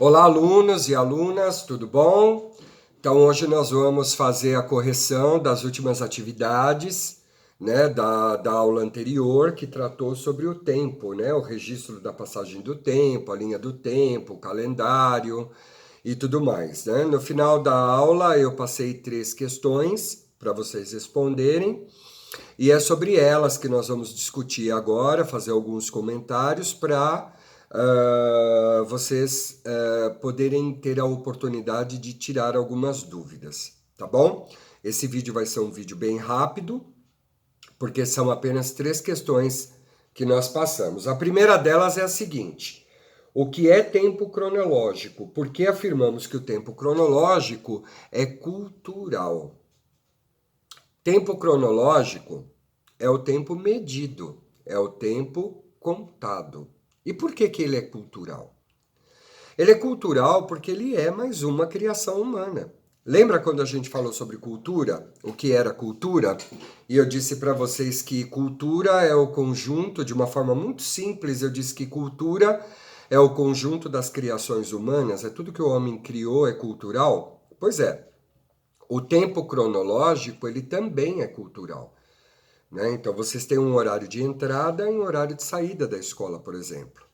Olá, alunos e alunas, tudo bom? Então, hoje nós vamos fazer a correção das últimas atividades, né, da aula anterior, que tratou sobre o tempo, né, o registro da passagem do tempo, a linha do tempo, o calendário e tudo mais, né? No final da aula, eu passei 3 questões para vocês responderem, e é sobre elas que nós vamos discutir agora, fazer alguns comentários para vocês poderem ter a oportunidade de tirar algumas dúvidas, tá bom? Esse vídeo vai ser um vídeo bem rápido, porque são apenas 3 questões que nós passamos. A primeira delas é a seguinte: o que é tempo cronológico? Por que afirmamos que o tempo cronológico é cultural? Tempo cronológico é o tempo medido, é o tempo contado. E por que ele é cultural? Ele é cultural porque ele é mais uma criação humana. Lembra quando a gente falou sobre cultura? O que era cultura? E eu disse para vocês que cultura é o conjunto, de uma forma muito simples, eu disse que cultura é o conjunto das criações humanas, é tudo que o homem criou é cultural? Pois é, o tempo cronológico ele também é cultural, né? Então vocês têm um horário de entrada e um horário de saída da escola, por exemplo.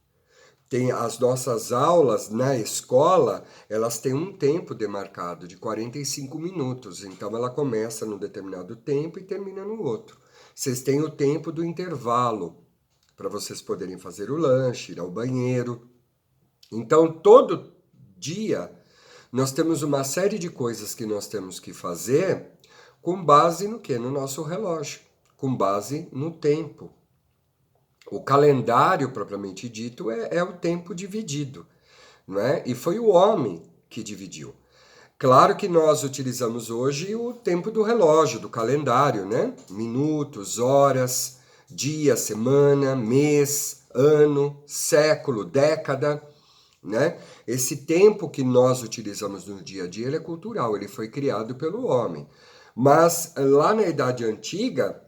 Tem as nossas aulas na escola, elas têm um tempo demarcado de 45 minutos. Então ela começa num determinado tempo e termina no outro. Vocês têm o tempo do intervalo para vocês poderem fazer o lanche, ir ao banheiro. Então todo dia nós temos uma série de coisas que nós temos que fazer com base no que? No nosso relógio, com base no tempo. O calendário, propriamente dito, é o tempo dividido, não é? E foi o homem que dividiu. Claro que nós utilizamos hoje o tempo do relógio, do calendário, né? Minutos, horas, dia, semana, mês, ano, século, década, né? Esse tempo que nós utilizamos no dia a dia, ele é cultural, ele foi criado pelo homem. Mas lá na Idade Antiga,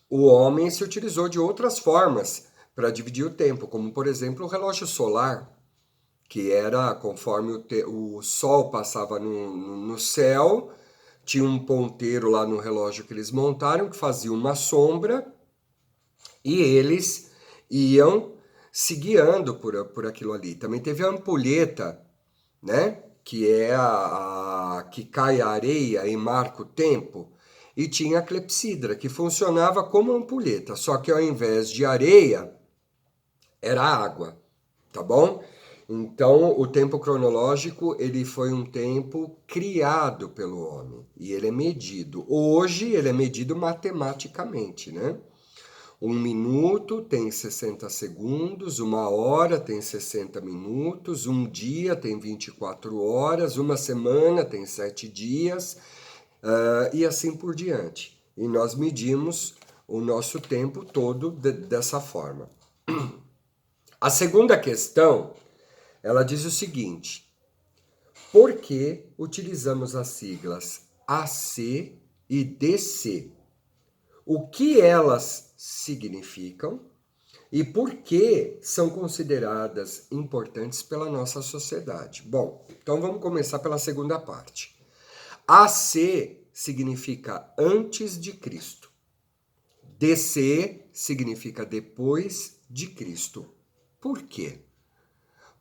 o homem se utilizou de outras formas para dividir o tempo, como por exemplo o relógio solar, que era conforme o sol passava no céu, tinha um ponteiro lá no relógio que eles montaram que fazia uma sombra e eles iam se guiando por aquilo ali. Também teve a ampulheta, né? Que é a que cai a areia e marca o tempo. E tinha a clepsidra, que funcionava como ampulheta, só que ao invés de areia, era água, tá bom? Então, o tempo cronológico, ele foi um tempo criado pelo homem, e ele é medido. Hoje, ele é medido matematicamente, né? 1 minuto tem 60 segundos, 1 hora tem 60 minutos, um dia tem 24 horas, uma semana tem 7 dias, e assim por diante. E nós medimos o nosso tempo todo dessa forma. A segunda questão, ela diz o seguinte: por que utilizamos as siglas AC e DC? O que elas significam e por que são consideradas importantes pela nossa sociedade? Bom, então vamos começar pela segunda parte. AC significa antes de Cristo. DC significa depois de Cristo. Por quê?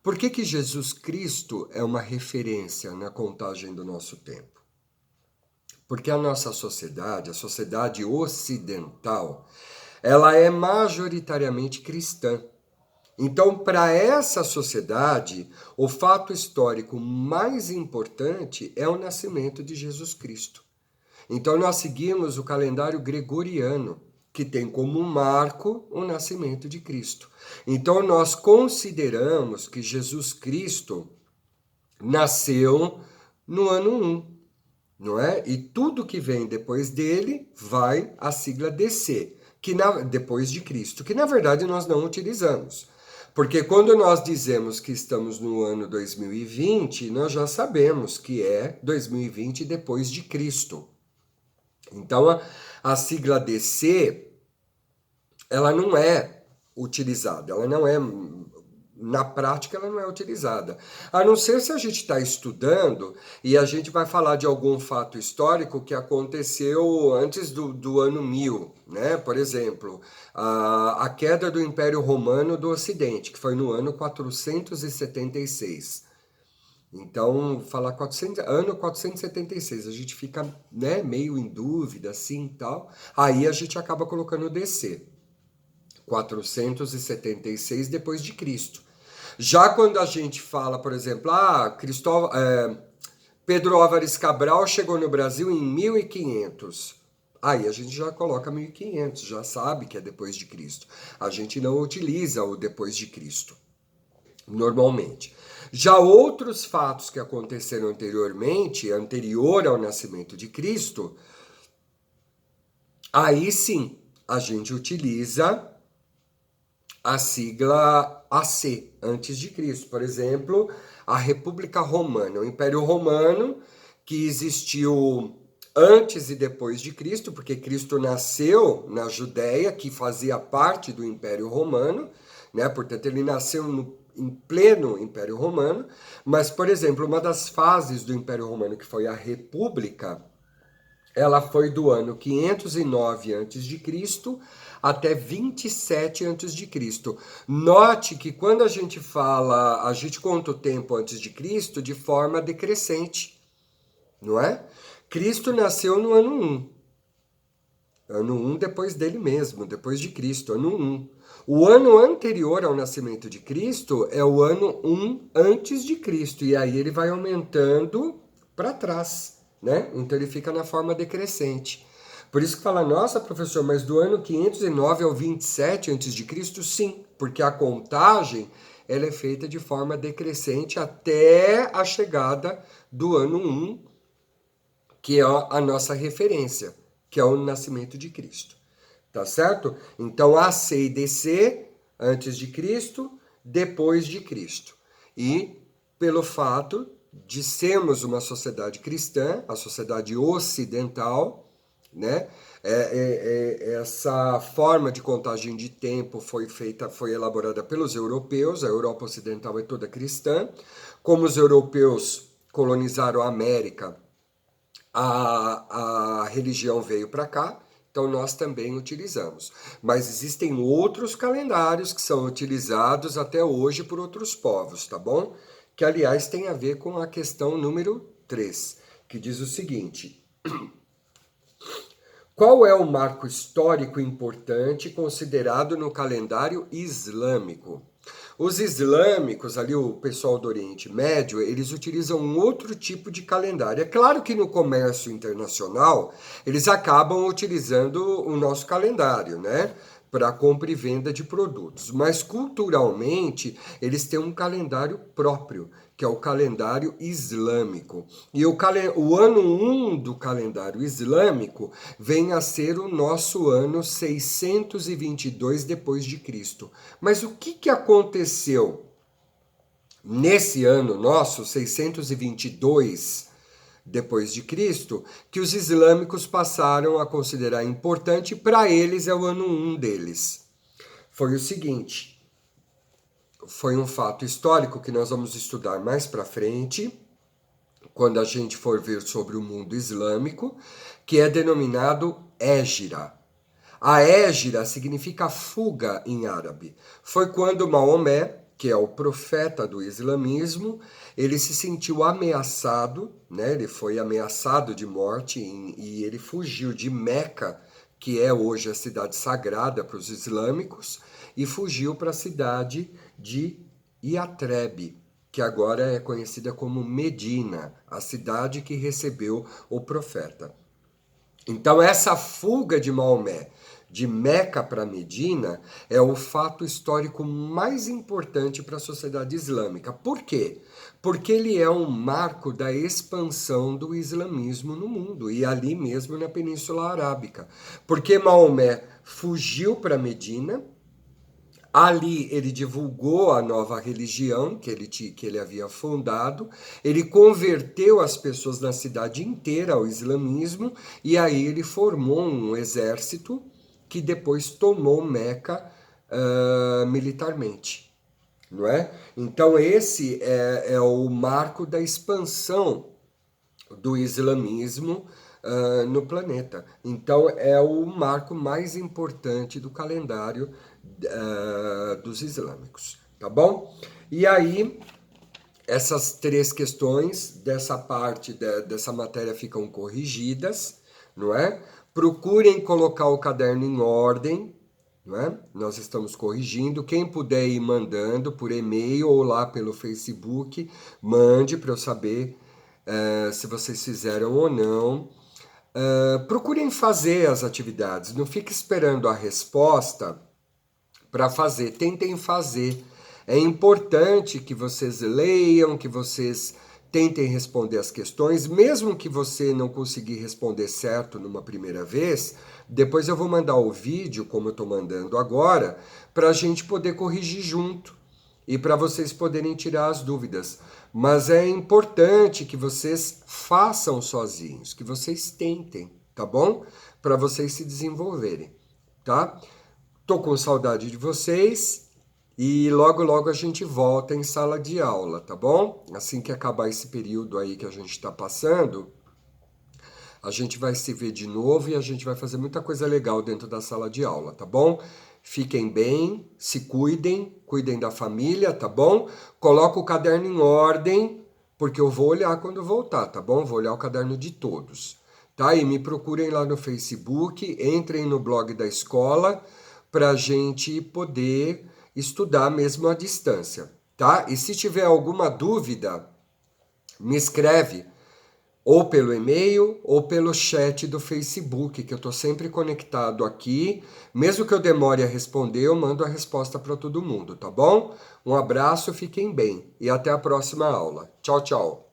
Por que Jesus Cristo é uma referência na contagem do nosso tempo? Porque a nossa sociedade, a sociedade ocidental, ela é majoritariamente cristã. Então, para essa sociedade, o fato histórico mais importante é o nascimento de Jesus Cristo. Então, nós seguimos o calendário gregoriano, que tem como marco o nascimento de Cristo. Então, nós consideramos que Jesus Cristo nasceu no ano 1, não é? E tudo que vem depois dele vai a sigla DC, depois de Cristo, que na verdade nós não utilizamos. Porque quando nós dizemos que estamos no ano 2020, nós já sabemos que é 2020 depois de Cristo. Então a sigla DC, ela não é utilizada, ela na prática ela não é utilizada. A não ser se a gente está estudando e a gente vai falar de algum fato histórico que aconteceu antes do ano 1000, né? Por exemplo, a queda do Império Romano do Ocidente, que foi no ano 476. Então, falar 400, ano 476, a gente fica, né, meio em dúvida, assim, tal. Aí a gente acaba colocando o DC, 476 depois de Cristo. Já quando a gente fala, por exemplo, Pedro Álvares Cabral chegou no Brasil em 1500. Aí a gente já coloca 1500, já sabe que é depois de Cristo. A gente não utiliza o depois de Cristo, normalmente. Já outros fatos que aconteceram anteriormente, anterior ao nascimento de Cristo, aí sim a gente utiliza a sigla AC, antes de Cristo. Por exemplo, a República Romana, o Império Romano, que existiu antes e depois de Cristo, porque Cristo nasceu na Judéia, que fazia parte do Império Romano, né? Portanto, ele nasceu em pleno Império Romano, mas, por exemplo, uma das fases do Império Romano, que foi a República, ela foi do ano 509 a.C. até 27 a.C. Note que quando a gente fala, a gente conta o tempo antes de Cristo de forma decrescente, não é? Cristo nasceu no ano 1. Ano 1 depois dele mesmo, depois de Cristo, ano 1. O ano anterior ao nascimento de Cristo é o ano 1 antes de Cristo, e aí ele vai aumentando para trás, né? Então ele fica na forma decrescente. Por isso que fala, nossa, professor, mas do ano 509 ao 27 antes de Cristo, sim, porque a contagem ela é feita de forma decrescente até a chegada do ano 1, que é a nossa referência, que é o nascimento de Cristo. Tá certo? Então, AC e DC, antes de Cristo, depois de Cristo. E pelo fato de sermos uma sociedade cristã, a sociedade ocidental, né? Essa forma de contagem de tempo foi elaborada pelos europeus, a Europa Ocidental é toda cristã. Como os europeus colonizaram a América, a religião veio para cá, então nós também utilizamos. Mas existem outros calendários que são utilizados até hoje por outros povos, tá bom? Que, aliás, tem a ver com a questão número 3, que diz o seguinte: qual é o marco histórico importante considerado no calendário islâmico? Os islâmicos, ali o pessoal do Oriente Médio, eles utilizam um outro tipo de calendário. É claro que no comércio internacional, eles acabam utilizando o nosso calendário, né? Para compra e venda de produtos. Mas culturalmente, eles têm um calendário próprio, que é o calendário islâmico. E o ano 1 do calendário islâmico vem a ser o nosso ano 622 depois de Cristo. Mas o que aconteceu nesse ano nosso, 622 depois de Cristo, que os islâmicos passaram a considerar importante? Para eles é o ano 1 deles. Foi o seguinte: foi um fato histórico que nós vamos estudar mais para frente, quando a gente for ver sobre o mundo islâmico, que é denominado Hégira. A Hégira significa fuga em árabe. Foi quando Maomé, que é o profeta do islamismo, ele se sentiu ameaçado, né? Ele foi ameaçado de morte e ele fugiu de Meca, que é hoje a cidade sagrada para os islâmicos, e fugiu para a cidade de Iatrebe, que agora é conhecida como Medina, a cidade que recebeu o profeta. Então, essa fuga de Maomé de Meca para Medina é o fato histórico mais importante para a sociedade islâmica. Por quê? Porque ele é um marco da expansão do islamismo no mundo e ali mesmo na Península Arábica. Porque Maomé fugiu para Medina. Ali ele divulgou a nova religião que ele havia fundado, ele converteu as pessoas na cidade inteira ao islamismo e aí ele formou um exército que depois tomou Meca militarmente, não é? Então esse é o marco da expansão do islamismo no planeta. Então é o marco mais importante do calendário dos islâmicos, tá bom? E aí essas três questões dessa parte dessa matéria ficam corrigidas, não é? Procurem colocar o caderno em ordem, não é? Nós estamos corrigindo. Quem puder ir mandando por e-mail ou lá pelo Facebook, mande para eu saber se vocês fizeram ou não. Procurem fazer as atividades, não fique esperando a resposta para fazer, tentem fazer. É importante que vocês leiam, que vocês tentem responder as questões, mesmo que você não conseguir responder certo numa primeira vez, depois eu vou mandar o vídeo, como eu estou mandando agora, para a gente poder corrigir junto e para vocês poderem tirar as dúvidas. Mas é importante que vocês façam sozinhos, que vocês tentem, tá bom? Para vocês se desenvolverem, tá? Tô com saudade de vocês e logo logo a gente volta em sala de aula, tá bom? Assim que acabar esse período aí que a gente está passando, a gente vai se ver de novo e a gente vai fazer muita coisa legal dentro da sala de aula, tá bom? Fiquem bem, se cuidem, cuidem da família, tá bom? Coloca o caderno em ordem, porque eu vou olhar quando voltar, tá bom? Vou olhar o caderno de todos, tá? E me procurem lá no Facebook, entrem no blog da escola, para a gente poder estudar mesmo à distância, tá? E se tiver alguma dúvida, me escreve ou pelo e-mail ou pelo chat do Facebook, que eu estou sempre conectado aqui. Mesmo que eu demore a responder, eu mando a resposta para todo mundo, tá bom? Um abraço, fiquem bem e até a próxima aula. Tchau, tchau.